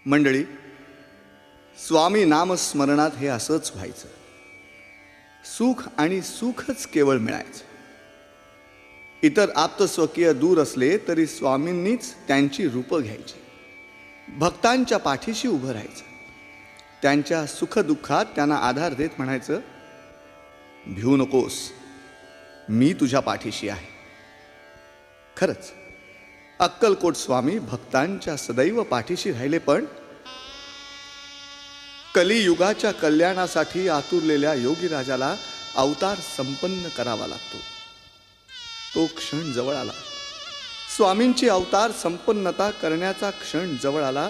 मंडळी, स्वामी नामस्मरणात हे असंच व्हायचं. सुख आणि सुखच केवळ मिळायचं. इतर आप्तस्वकीय दूर असले तरी स्वामींनीच त्यांची रूपं घ्यायची. भक्तांच्या पाठीशी उभं राहायचं. त्यांच्या सुखदुःखात त्यांना आधार देत म्हणायचं, भिऊ नकोस, मी तुझ्या पाठीशी आहे. खरंच अक्कलकोट स्वामी भक्तांच्या सदैव पाठीशी राहिले. पण कलियुगाच्या कल्याणासाठी आतुरलेल्या योगीराजाला अवतार संपन्न करावा लागतो. तो क्षण जवळ आला. स्वामींची अवतार संपन्नता करण्याचा क्षण जवळ आला.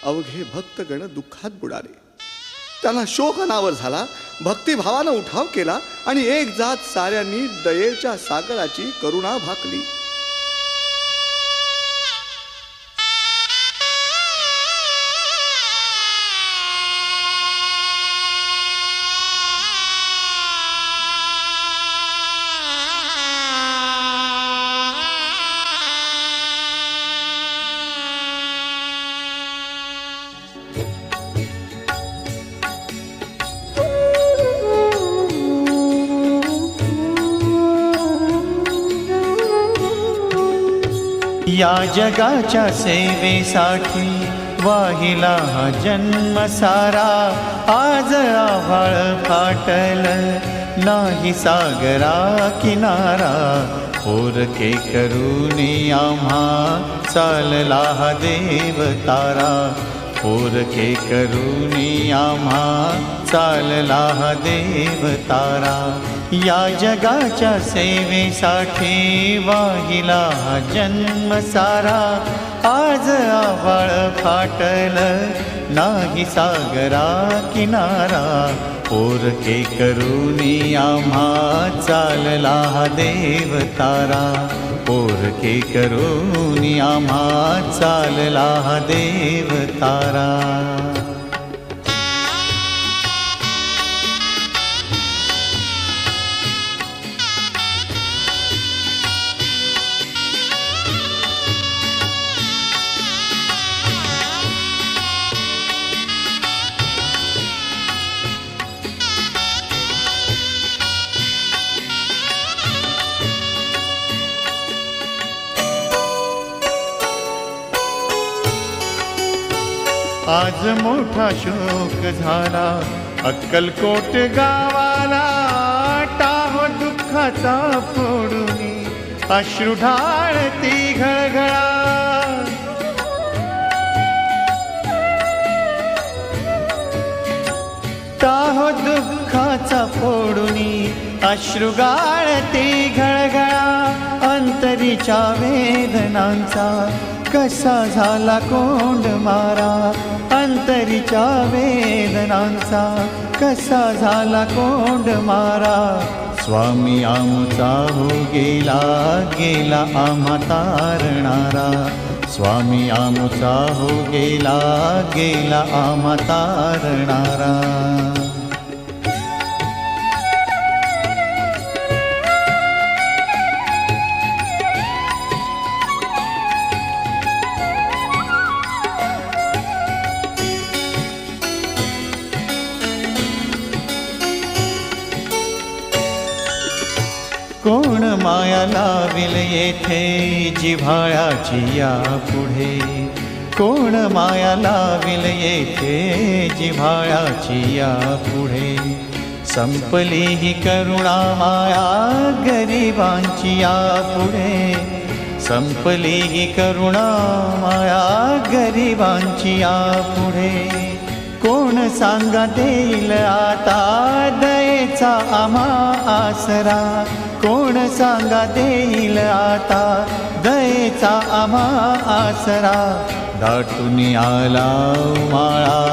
अवघे भक्तगण दुःखात बुडाले. त्यांना शोक अनावर झाला. भक्तिभावानं उठाव केला आणि एक जात साऱ्यांनी दयेच्या सागराची करुणा भाकली. या जगाच्या सेवेसाठी वाहिला हा जन्म सारा. आज आभाळ फाटल नाही सागरा किनारा. पोरके करूनी आम्हा चालला हा देव तारा. पोरके करूनी आम्हा चालला हा देव तारा. या जगाच्या सेवेसाठी वाहिला हा जन्म सारा. आज आभाळ फाटल नाही सागरा किनारा. पोरके करूनी आम्हा चालला हा देव तारा. पोरके करूनी आम्हा चालला हा देव तारा. आज मोठा शोक झाला अक्कलकोट गावाला. टाहो दुःखाचा फोडूनी अश्रू ढाळती घळघळा. टाहो दुःखाचा फोडूनी अश्रू गाळती घळघळा. अंतरीच्या वेदनांचा कसा झाला कोंड मारा. अंतरीच्या वेदनांचा कसा झाला कोंड मारा. स्वामी आमचा हो गेला गेला आम्हा तारणारा. स्वामी आमचा हो गेला गेला आम्हा तारणारा. कोण माया लाविल येथे जिव्हाळ्याची या पुढे. कोण माया लाविल येथे जिव्हाळ्याची या पुढे. संपली ही करुणा माया गरिबांची या पुढे. संपली ही करुणा माया गरिबांची या पुढे. कोण सांगा देईल आता दयेचा आम्हा आसरा. कोण सांगा देईल आता दयेचा आम्हा आसरा. दाटून आला माळा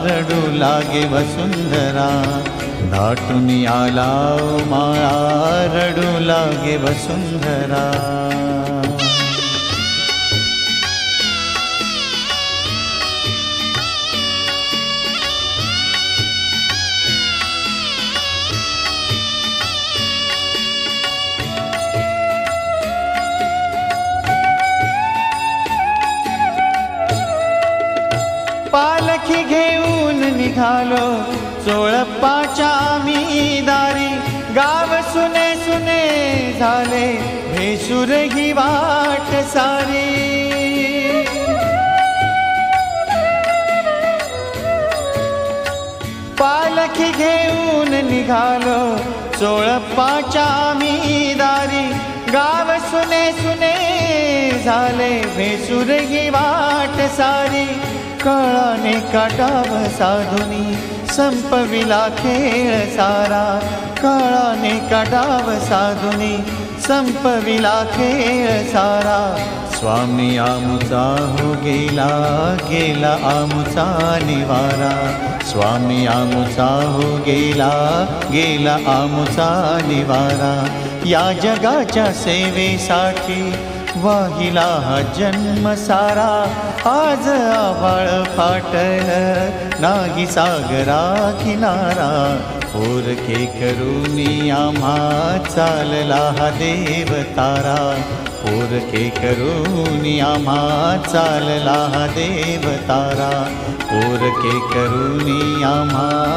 रडू लागे वसुंधरा. दाटून आला माळा रडू लागे वसुंधरा. पालखी घेऊन निघालो चोळप्पाच्या आम्ही दारी, गाव सुने सुने झाले भेसूर ही वाट सारी. पालखी घेऊन निघालो चोळप्पाच्या आम्ही दारी, गाव सुने सुने झाले भेसूर ही वाट सारी. काळाने काटाव साधुनी संपविला खेळ सारा, काळाने काटाव साधुनी संपविला खेळ सारा. स्वामी आमुचा हो गेला गेला आमुचा निवारा, स्वामी आमुचा हो गेला गेला आमुचा निवारा. या जगाच्या सेवेसाठी वाहिला हा जन्म सारा, आज आभाळ फाटल नाही सागरा किनारा. पोरके करूनी आम्हा चालला हा देव तारा, पोरके करूनी आम्हा चालला हा देव तारा, पोरके करूनी आम्हा